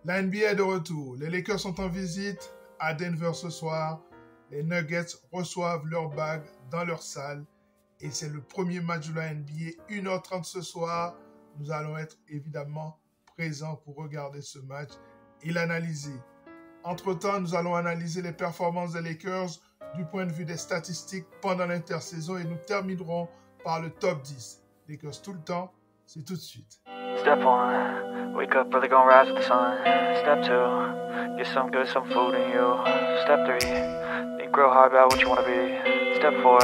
La NBA est de retour. Les Lakers sont en visite à Denver ce soir. Les Nuggets reçoivent leur bague dans leur salle. Et c'est le premier match de la NBA, 1h30 ce soir. Nous allons être évidemment présents pour regarder ce match et l'analyser. Entre-temps, nous allons analyser les performances des Lakers du point de vue des statistiques pendant l'intersaison et nous terminerons par le top 10. Lakers tout le temps, c'est tout de suite. Step 1, wake up early, gonna rise with the sun. Step 2, get some good, some food in you. Step 3, think real hard about what you wanna be. Step 4,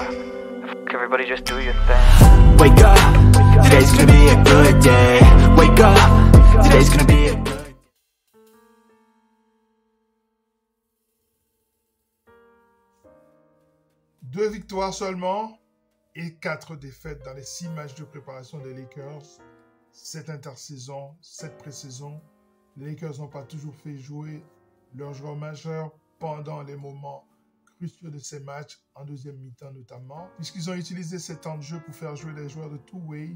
everybody just do your thing. Wake up, today's gonna be a good day. Wake up, today's gonna be a good day. Deux victoires seulement et 4 défaites dans les 6 matchs de préparation des Lakers. Cette intersaison, cette pré-saison, les Lakers n'ont pas toujours fait jouer leurs joueurs majeurs pendant les moments cruciaux de ces matchs, en deuxième mi-temps notamment, puisqu'ils ont utilisé ces temps de jeu pour faire jouer les joueurs de two-way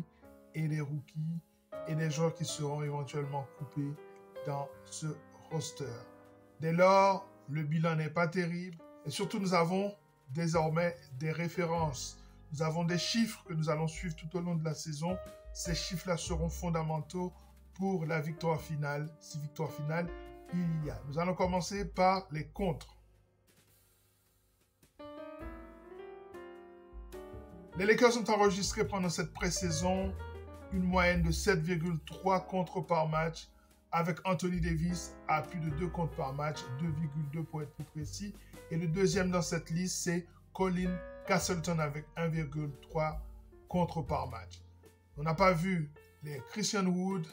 et les rookies et les joueurs qui seront éventuellement coupés dans ce roster. Dès lors, le bilan n'est pas terrible et surtout nous avons désormais des références. Nous avons des chiffres que nous allons suivre tout au long de la saison. Ces chiffres-là seront fondamentaux pour la victoire finale, si victoire finale il y a. Nous allons commencer par les contres. Les Lakers ont enregistré pendant cette pré-saison une moyenne de 7,3 contres par match, avec Anthony Davis à plus de 2 contres par match, 2,2 pour être plus précis. Et le deuxième dans cette liste, c'est Colin Castleton avec 1,3 contres par match. On n'a pas vu les Christian Wood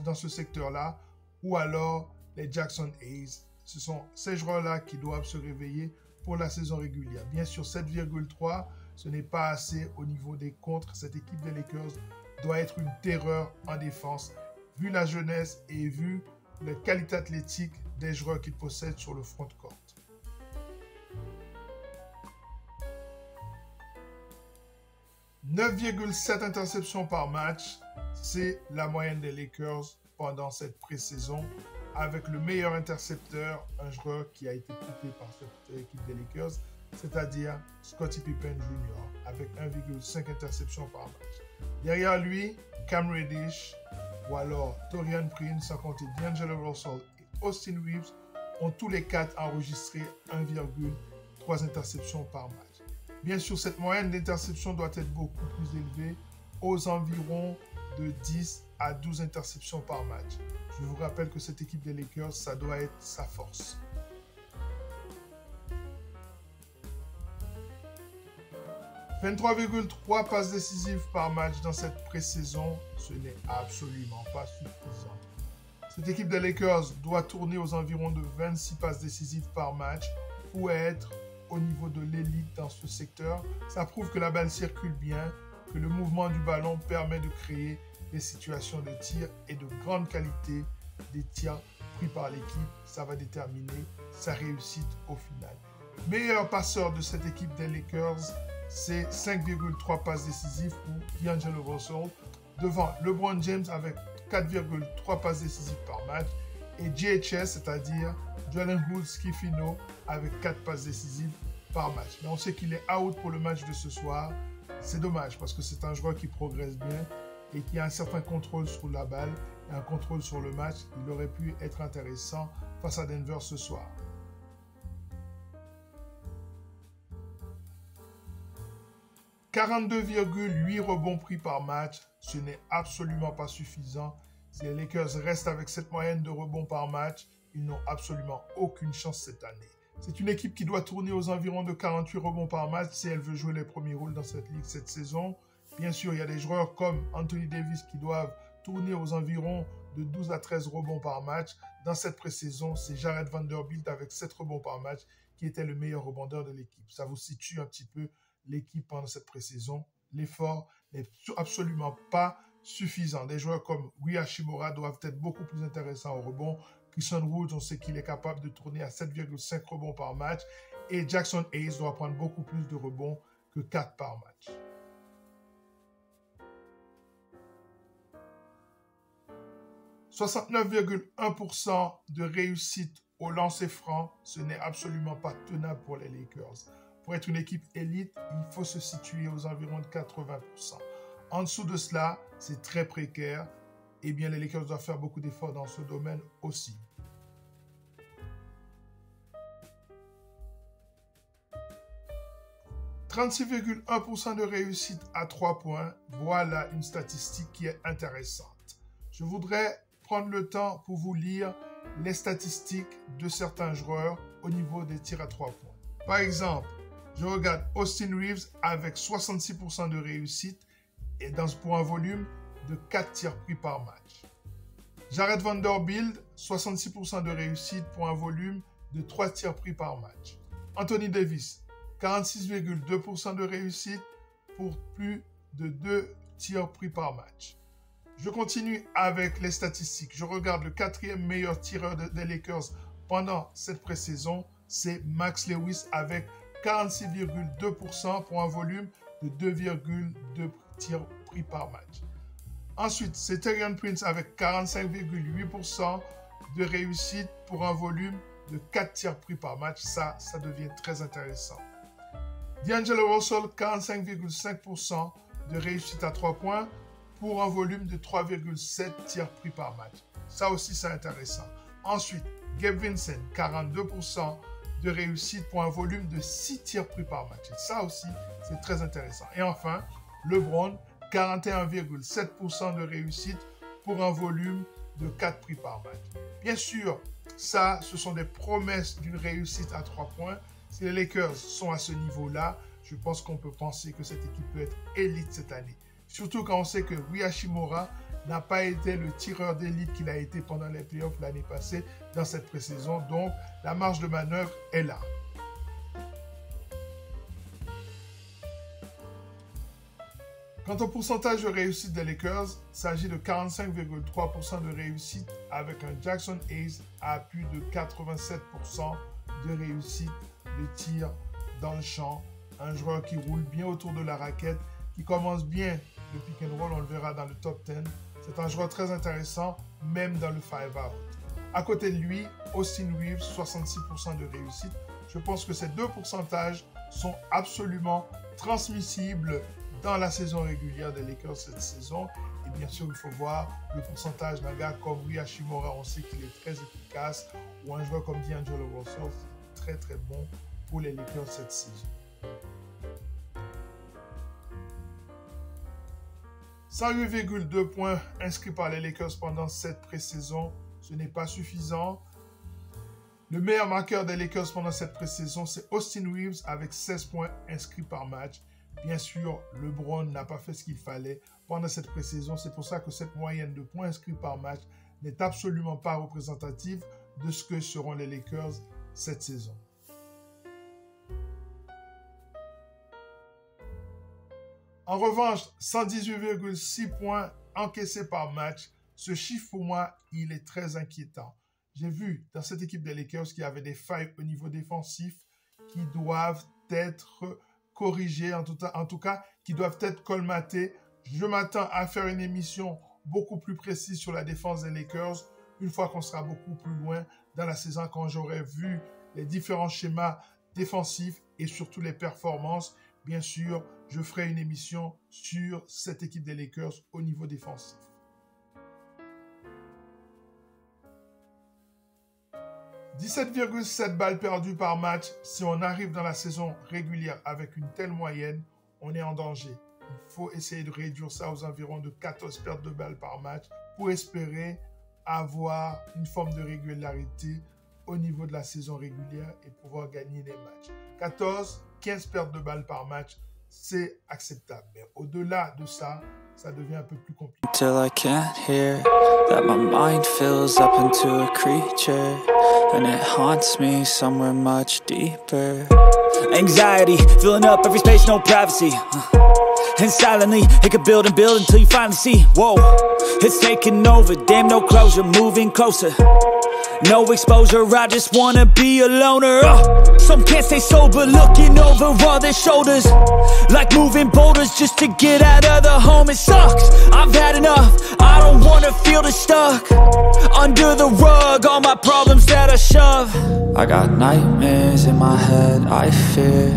dans ce secteur-là, ou alors les Jackson Hayes. Ce sont ces joueurs-là qui doivent se réveiller pour la saison régulière. Bien sûr, 7,3, ce n'est pas assez au niveau des contres. Cette équipe des Lakers doit être une terreur en défense, vu la jeunesse et vu la qualité athlétique des joueurs qu'ils possèdent sur le front court. « 9,7 interceptions par match, c'est la moyenne des Lakers pendant cette pré-saison, avec le meilleur intercepteur, un joueur qui a été coupé par cette équipe des Lakers, c'est-à-dire Scottie Pippen Jr., avec 1,5 interceptions par match. Derrière lui, Cam Reddish, ou alors Taurean Prince, sans compter D'Angelo Russell et Austin Reeves, ont tous les 4 enregistré 1,3 interceptions par match. Bien sûr, cette moyenne d'interception doit être beaucoup plus élevée, aux environs de 10 à 12 interceptions par match. Je vous rappelle que cette équipe des Lakers, ça doit être sa force. « 23,3 passes décisives par match dans cette pré-saison, ce n'est absolument pas suffisant. Cette équipe des Lakers doit tourner aux environs de 26 passes décisives par match pour être au niveau de l'élite dans ce secteur. Ça prouve que la balle circule bien, que le mouvement du ballon permet de créer des situations de tir et de grande qualité des tirs pris par l'équipe. Ça va déterminer sa réussite au final. Meilleur passeur de cette équipe des Lakers, c'est 5,3 passes décisives pour D'Angelo Russell, devant LeBron James avec 4,3 passes décisives par match et JHS, c'est-à-dire Jalen Hood-Schifino, avec 4 passes décisives par match. Mais on sait qu'il est out pour le match de ce soir. C'est dommage parce que c'est un joueur qui progresse bien et qui a un certain contrôle sur la balle et un contrôle sur le match. Il aurait pu être intéressant face à Denver ce soir. « 42,8 rebonds pris par match, ce n'est absolument pas suffisant. Si les Lakers restent avec cette moyenne de rebonds par match, ils n'ont absolument aucune chance cette année. C'est une équipe qui doit tourner aux environs de 48 rebonds par match si elle veut jouer les premiers rôles dans cette ligue cette saison. Bien sûr, il y a des joueurs comme Anthony Davis qui doivent tourner aux environs de 12 à 13 rebonds par match. Dans cette pré-saison, c'est Jared Vanderbilt avec 7 rebonds par match qui était le meilleur rebondeur de l'équipe. Ça vous situe un petit peu l'équipe pendant cette pré-saison. L'effort n'est absolument pas suffisant. Des joueurs comme Rui Hachimura doivent être beaucoup plus intéressants au rebond. Christian Wood, on sait qu'il est capable de tourner à 7,5 rebonds par match. Et Jackson Hayes doit prendre beaucoup plus de rebonds que 4 par match. 69,1% de réussite au lancer franc, ce n'est absolument pas tenable pour les Lakers. Pour être une équipe élite, il faut se situer aux environs de 80%. En dessous de cela, c'est très précaire. Eh bien, les Lakers doivent faire beaucoup d'efforts dans ce domaine aussi. « 36,1% de réussite à 3 points. Voilà une statistique qui est intéressante. Je voudrais prendre le temps pour vous lire les statistiques de certains joueurs au niveau des tirs à 3 points. Par exemple, je regarde Austin Reeves avec 66% de réussite et pour un volume de 4 tirs pris par match. Jared Vanderbilt, 66% de réussite pour un volume de 3 tirs pris par match. Anthony Davis, 46,2% de réussite pour plus de 2 tirs pris par match. Je continue avec les statistiques. Je regarde le 4e meilleur tireur des Lakers pendant cette pré-saison. C'est Max Lewis avec 46,2% pour un volume de 2,2 tirs pris par match. Ensuite, c'est Taurean Prince avec 45,8% de réussite pour un volume de 4 tirs pris par match. Ça devient très intéressant. D'Angelo Russell, 45,5% de réussite à 3 points pour un volume de 3,7 tirs pris par match. Ça aussi, c'est intéressant. Ensuite, Gabe Vincent, 42% de réussite pour un volume de 6 tirs pris par match. Et ça aussi, c'est très intéressant. Et enfin, LeBron, 41,7% de réussite pour un volume de 4 pris par match. Bien sûr, ça, ce sont des promesses d'une réussite à 3 points. Si les Lakers sont à ce niveau-là, je pense qu'on peut penser que cette équipe peut être élite cette année. Surtout quand on sait que Rui Hachimura n'a pas été le tireur d'élite qu'il a été pendant les playoffs l'année passée dans cette pré-saison. Donc, la marge de manœuvre est là. Quant au pourcentage de réussite des Lakers, il s'agit de 45,3% de réussite avec un Jackson Hayes à plus de 87% de réussite de tir dans le champ. Un joueur qui roule bien autour de la raquette, qui commence bien le pick and roll, on le verra dans le top 10. C'est un joueur très intéressant, même dans le 5-out. À côté de lui, Austin Reeves, 66% de réussite. Je pense que ces deux pourcentages sont absolument transmissibles dans la saison régulière des Lakers cette saison. Et bien sûr, il faut voir le pourcentage d'un gars comme Rui Hachimura. On sait qu'il est très efficace. Ou un joueur comme D'Angelo Russell, très très bon pour les Lakers cette saison. 108,2 points inscrits par les Lakers pendant cette pré-saison. Ce n'est pas suffisant. Le meilleur marqueur des Lakers pendant cette pré-saison, c'est Austin Reeves avec 16 points inscrits par match. Bien sûr, LeBron n'a pas fait ce qu'il fallait pendant cette pré-saison. C'est pour ça que cette moyenne de points inscrits par match n'est absolument pas représentative de ce que seront les Lakers cette saison. En revanche, 118,6 points encaissés par match. Ce chiffre, pour moi, il est très inquiétant. J'ai vu dans cette équipe des Lakers qu'il y avait des failles au niveau défensif qui doivent être corrigées, en tout cas, qui doivent être colmatées. Je m'attends à faire une émission beaucoup plus précise sur la défense des Lakers une fois qu'on sera beaucoup plus loin dans la saison, quand j'aurai vu les différents schémas défensifs et surtout les performances. Bien sûr, je ferai une émission sur cette équipe des Lakers au niveau défensif. « 17,7 balles perdues par match. Si on arrive dans la saison régulière avec une telle moyenne, on est en danger. Il faut essayer de réduire ça aux environs de 14 pertes de balles par match pour espérer avoir une forme de régularité au niveau de la saison régulière et pouvoir gagner les matchs. 14, 15 pertes de balles par match, c'est acceptable. Mais au-delà de ça, ça devient un peu plus compliqué. Till I can't hear that my mind fills up into a creature and it haunts me somewhere much deeper. Anxiety filling up every space, no privacy. And silently it could build and build until you finally see. Whoa, it's taking over, damn no closure, moving closer. No exposure, I just wanna be a loner. Some can't stay sober, looking over all their shoulders, like moving boulders just to get out of the home. It sucks, I've had enough, I don't wanna feel the stuck under the rug, all my problems that I shove. I got nightmares in my head, I fear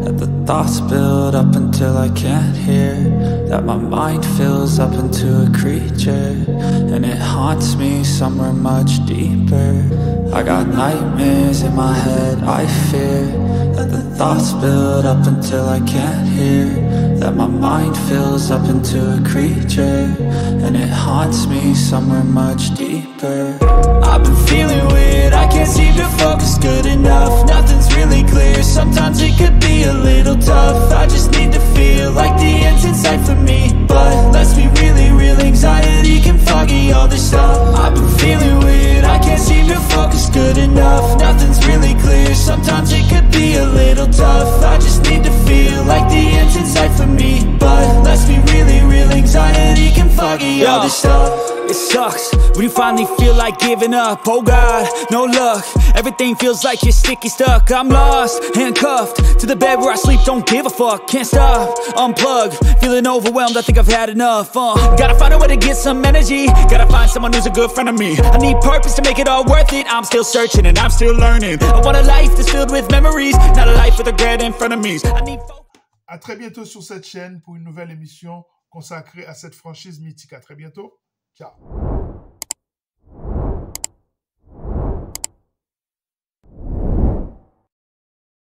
that the thoughts build up until I can't hear, that my mind fills up into a creature, and it haunts me somewhere much deeper. I got nightmares in my head, I fear that the thoughts build up until I can't hear, that my mind fills up into a creature, and it haunts me somewhere much deeper. I've been feeling weird, I can't seem to focus good enough, nothing's really clear, sometimes it could be a little tough. I just need to feel like the end's in sight for me, but let's be really real, anxiety can foggy all this stuff. I've been feeling weird, I can't seem to focus good enough, nothing's really clear, sometimes it could be a little tough. I just need to feel like the end's in sight for me, but let's be really real, anxiety can foggy all this stuff. It sucks when you finally feel like giving up. Oh God, no luck, everything feels like you're sticky stuck. I'm lost, handcuffed to the bed where I sleep, don't give a fuck. Can't stop, unplug, feeling overwhelmed, I think I've had enough. Gotta find a way to get some energy, gotta find someone who's a good friend of me. I need purpose to make it all worth it, I'm still searching and I'm still learning. I want a life that's filled with memories, not a life with regret in front of me. I need... À très bientôt sur cette chaîne pour une nouvelle émission consacrée à cette franchise mythique. À très bientôt. Ciao.